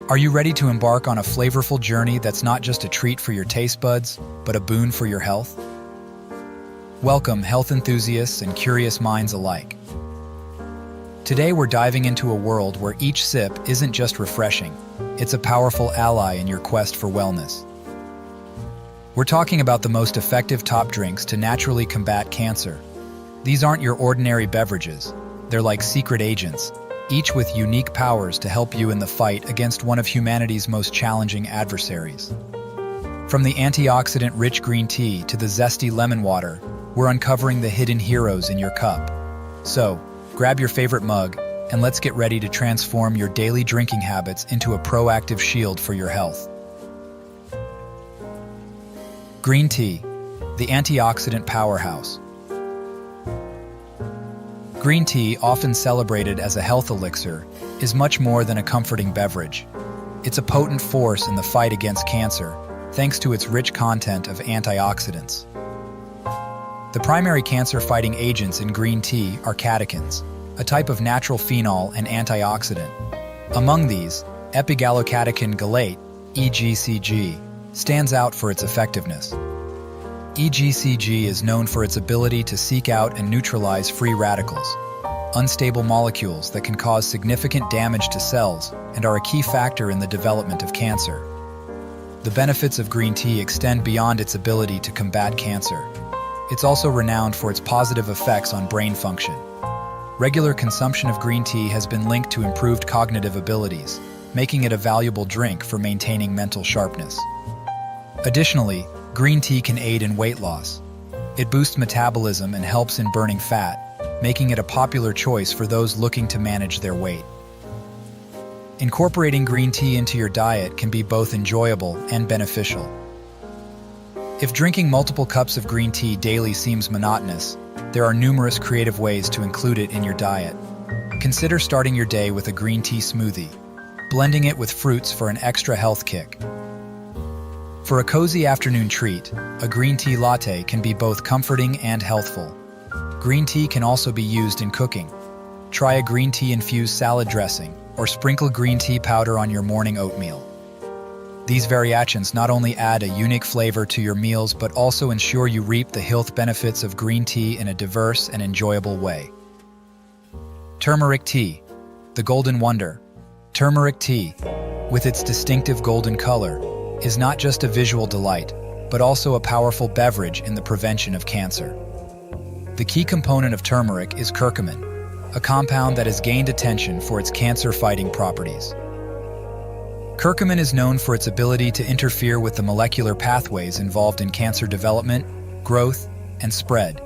Are you ready to embark on a flavorful journey that's not just a treat for your taste buds, but a boon for your health? Welcome, health enthusiasts and curious minds alike. Today we're diving into a world where each sip isn't just refreshing, it's a powerful ally in your quest for wellness. We're talking about the most effective top drinks to naturally combat cancer. These aren't your ordinary beverages. They're like secret agents, each with unique powers to help you in the fight against one of humanity's most challenging adversaries. From the antioxidant-rich green tea to the zesty lemon water, we're uncovering the hidden heroes in your cup. So, grab your favorite mug, and let's get ready to transform your daily drinking habits into a proactive shield for your health. Green tea, the antioxidant powerhouse. Green tea, often celebrated as a health elixir, is much more than a comforting beverage. It's a potent force in the fight against cancer, thanks to its rich content of antioxidants. The primary cancer-fighting agents in green tea are catechins, a type of natural phenol and antioxidant. Among these, epigallocatechin gallate, EGCG, stands out for its effectiveness. EGCG is known for its ability to seek out and neutralize free radicals, unstable molecules that can cause significant damage to cells and are a key factor in the development of cancer. The benefits of green tea extend beyond its ability to combat cancer. It's also renowned for its positive effects on brain function. Regular consumption of green tea has been linked to improved cognitive abilities, making it a valuable drink for maintaining mental sharpness. Additionally, green tea can aid in weight loss. It boosts metabolism and helps in burning fat, making it a popular choice for those looking to manage their weight. Incorporating green tea into your diet can be both enjoyable and beneficial. If drinking multiple cups of green tea daily seems monotonous, there are numerous creative ways to include it in your diet. Consider starting your day with a green tea smoothie, blending it with fruits for an extra health kick. For a cozy afternoon treat, a green tea latte can be both comforting and healthful. Green tea can also be used in cooking. Try a green tea-infused salad dressing, or sprinkle green tea powder on your morning oatmeal. These variations not only add a unique flavor to your meals, but also ensure you reap the health benefits of green tea in a diverse and enjoyable way. Turmeric tea, the golden wonder. Turmeric tea, with its distinctive golden color, is not just a visual delight, but also a powerful beverage in the prevention of cancer. The key component of turmeric is curcumin, a compound that has gained attention for its cancer-fighting properties. Curcumin is known for its ability to interfere with the molecular pathways involved in cancer development, growth, and spread.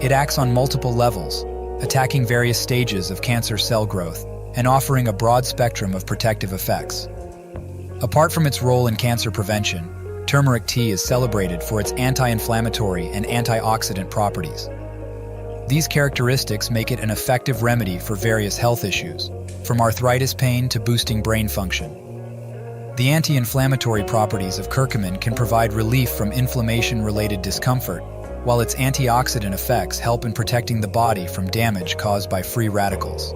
It acts on multiple levels, attacking various stages of cancer cell growth and offering a broad spectrum of protective effects. Apart from its role in cancer prevention, turmeric tea is celebrated for its anti-inflammatory and antioxidant properties. These characteristics make it an effective remedy for various health issues, from arthritis pain to boosting brain function. The anti-inflammatory properties of curcumin can provide relief from inflammation-related discomfort, while its antioxidant effects help in protecting the body from damage caused by free radicals.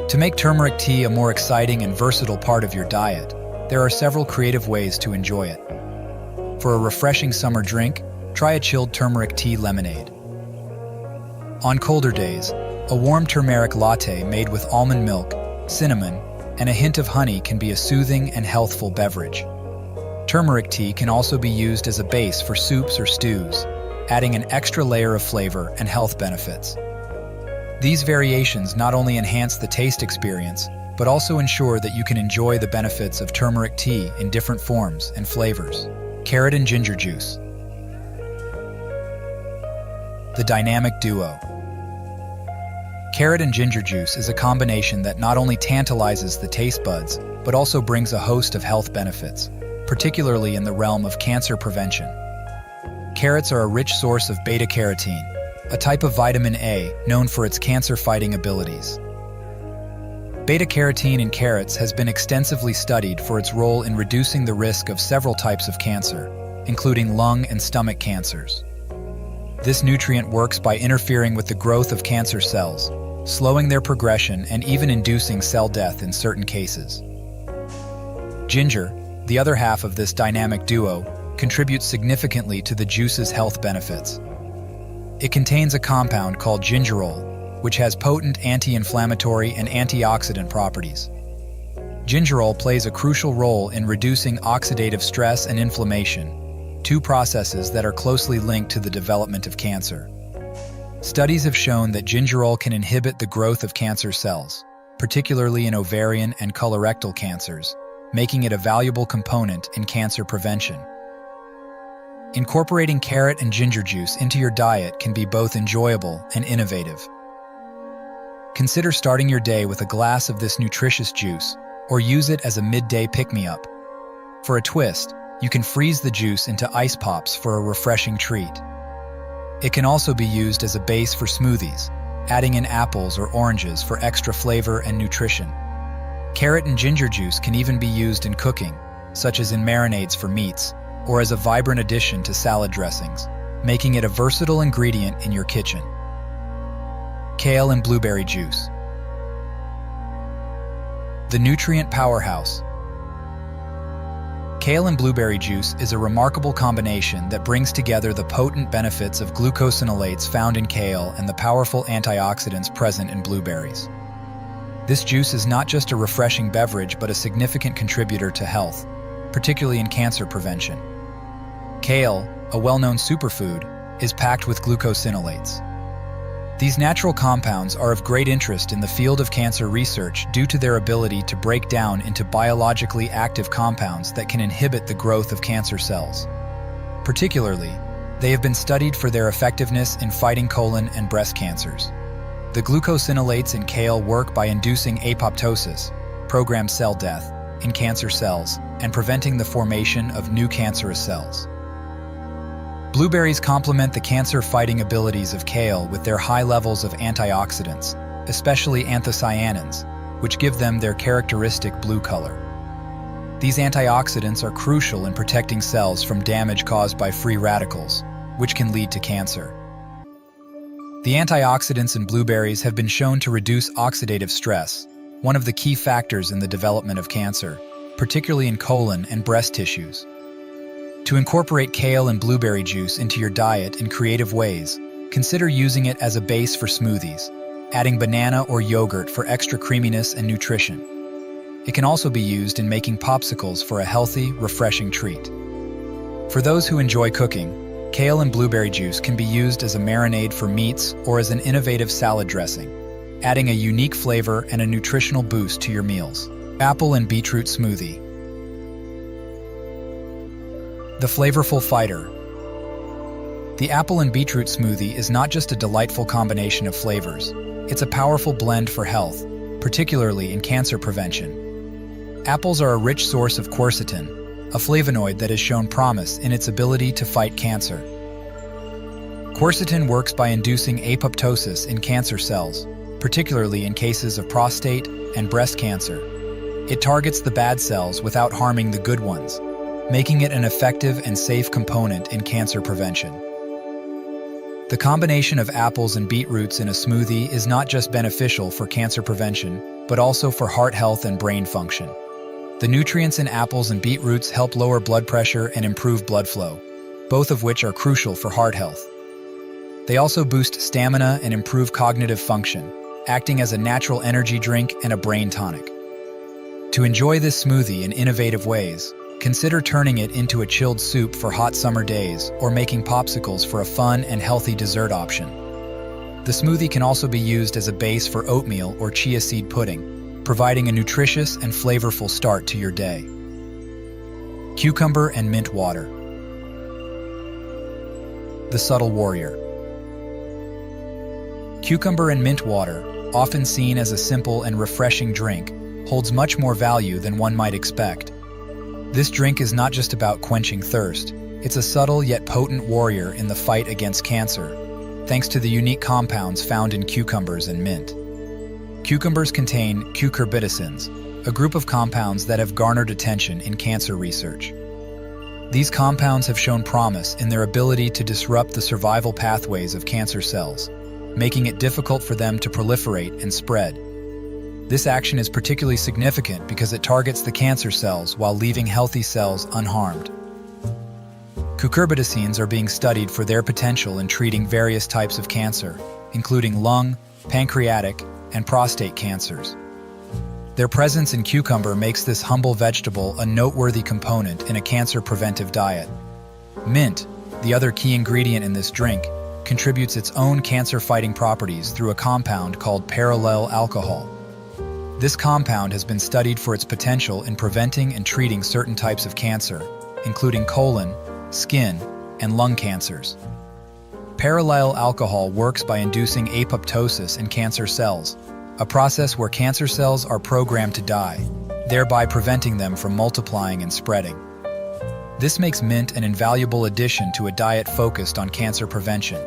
To make turmeric tea a more exciting and versatile part of your diet, there are several creative ways to enjoy it. For a refreshing summer drink, try a chilled turmeric tea lemonade. On colder days, a warm turmeric latte made with almond milk, cinnamon, and a hint of honey can be a soothing and healthful beverage. Turmeric tea can also be used as a base for soups or stews, adding an extra layer of flavor and health benefits. These variations not only enhance the taste experience, but also ensure that you can enjoy the benefits of turmeric tea in different forms and flavors. Carrot and ginger juice. The dynamic duo. Carrot and ginger juice is a combination that not only tantalizes the taste buds, but also brings a host of health benefits, particularly in the realm of cancer prevention. Carrots are a rich source of beta-carotene, a type of vitamin A known for its cancer-fighting abilities. Beta-carotene in carrots has been extensively studied for its role in reducing the risk of several types of cancer, including lung and stomach cancers. This nutrient works by interfering with the growth of cancer cells, slowing their progression and even inducing cell death in certain cases. Ginger, the other half of this dynamic duo, contributes significantly to the juice's health benefits. It contains a compound called gingerol, which has potent anti-inflammatory and antioxidant properties. Gingerol plays a crucial role in reducing oxidative stress and inflammation, two processes that are closely linked to the development of cancer. Studies have shown that gingerol can inhibit the growth of cancer cells, particularly in ovarian and colorectal cancers, making it a valuable component in cancer prevention. Incorporating carrot and ginger juice into your diet can be both enjoyable and innovative. Consider starting your day with a glass of this nutritious juice, or use it as a midday pick-me-up. For a twist, you can freeze the juice into ice pops for a refreshing treat. It can also be used as a base for smoothies, adding in apples or oranges for extra flavor and nutrition. Carrot and ginger juice can even be used in cooking, such as in marinades for meats, or as a vibrant addition to salad dressings, making it a versatile ingredient in your kitchen. Kale and blueberry juice. The nutrient powerhouse. Kale and blueberry juice is a remarkable combination that brings together the potent benefits of glucosinolates found in kale and the powerful antioxidants present in blueberries. This juice is not just a refreshing beverage but a significant contributor to health, particularly in cancer prevention. Kale, a well-known superfood, is packed with glucosinolates. These natural compounds are of great interest in the field of cancer research due to their ability to break down into biologically active compounds that can inhibit the growth of cancer cells. Particularly, they have been studied for their effectiveness in fighting colon and breast cancers. The glucosinolates in kale work by inducing apoptosis, programmed cell death, in cancer cells and preventing the formation of new cancerous cells. Blueberries complement the cancer-fighting abilities of kale with their high levels of antioxidants, especially anthocyanins, which give them their characteristic blue color. These antioxidants are crucial in protecting cells from damage caused by free radicals, which can lead to cancer. The antioxidants in blueberries have been shown to reduce oxidative stress, one of the key factors in the development of cancer, particularly in colon and breast tissues. To incorporate kale and blueberry juice into your diet in creative ways, consider using it as a base for smoothies, adding banana or yogurt for extra creaminess and nutrition. It can also be used in making popsicles for a healthy, refreshing treat. For those who enjoy cooking, kale and blueberry juice can be used as a marinade for meats or as an innovative salad dressing, adding a unique flavor and a nutritional boost to your meals. Apple and beetroot smoothie. The flavorful fighter. The apple and beetroot smoothie is not just a delightful combination of flavors, it's a powerful blend for health, particularly in cancer prevention. Apples are a rich source of quercetin, a flavonoid that has shown promise in its ability to fight cancer. Quercetin works by inducing apoptosis in cancer cells, particularly in cases of prostate and breast cancer. It targets the bad cells without harming the good ones, making it an effective and safe component in cancer prevention. The combination of apples and beetroots in a smoothie is not just beneficial for cancer prevention, but also for heart health and brain function. The nutrients in apples and beetroots help lower blood pressure and improve blood flow, both of which are crucial for heart health. They also boost stamina and improve cognitive function, acting as a natural energy drink and a brain tonic. To enjoy this smoothie in innovative ways, consider turning it into a chilled soup for hot summer days or making popsicles for a fun and healthy dessert option. The smoothie can also be used as a base for oatmeal or chia seed pudding, providing a nutritious and flavorful start to your day. Cucumber and mint water. The subtle warrior. Cucumber and mint water, often seen as a simple and refreshing drink, holds much more value than one might expect. This drink is not just about quenching thirst, it's a subtle yet potent warrior in the fight against cancer, thanks to the unique compounds found in cucumbers and mint. Cucumbers contain cucurbitacins, a group of compounds that have garnered attention in cancer research. These compounds have shown promise in their ability to disrupt the survival pathways of cancer cells, making it difficult for them to proliferate and spread. This action is particularly significant because it targets the cancer cells while leaving healthy cells unharmed. Cucurbitacines are being studied for their potential in treating various types of cancer, including lung, pancreatic, and prostate cancers. Their presence in cucumber makes this humble vegetable a noteworthy component in a cancer-preventive diet. Mint, the other key ingredient in this drink, contributes its own cancer-fighting properties through a compound called parallel alcohol. This compound has been studied for its potential in preventing and treating certain types of cancer, including colon, skin, and lung cancers. Parallel alcohol works by inducing apoptosis in cancer cells, a process where cancer cells are programmed to die, thereby preventing them from multiplying and spreading. This makes mint an invaluable addition to a diet focused on cancer prevention.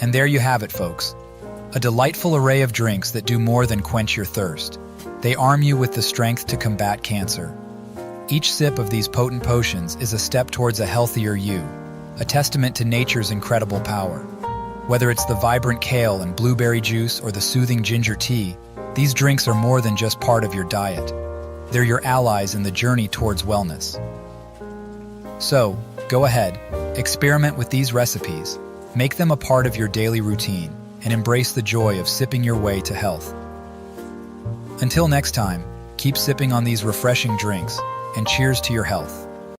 And there you have it, folks. A delightful array of drinks that do more than quench your thirst. They arm you with the strength to combat cancer. Each sip of these potent potions is a step towards a healthier you, a testament to nature's incredible power. Whether it's the vibrant kale and blueberry juice or the soothing ginger tea, these drinks are more than just part of your diet. They're your allies in the journey towards wellness. So, go ahead, experiment with these recipes, make them a part of your daily routine, and embrace the joy of sipping your way to health. Until next time, keep sipping on these refreshing drinks, and cheers to your health.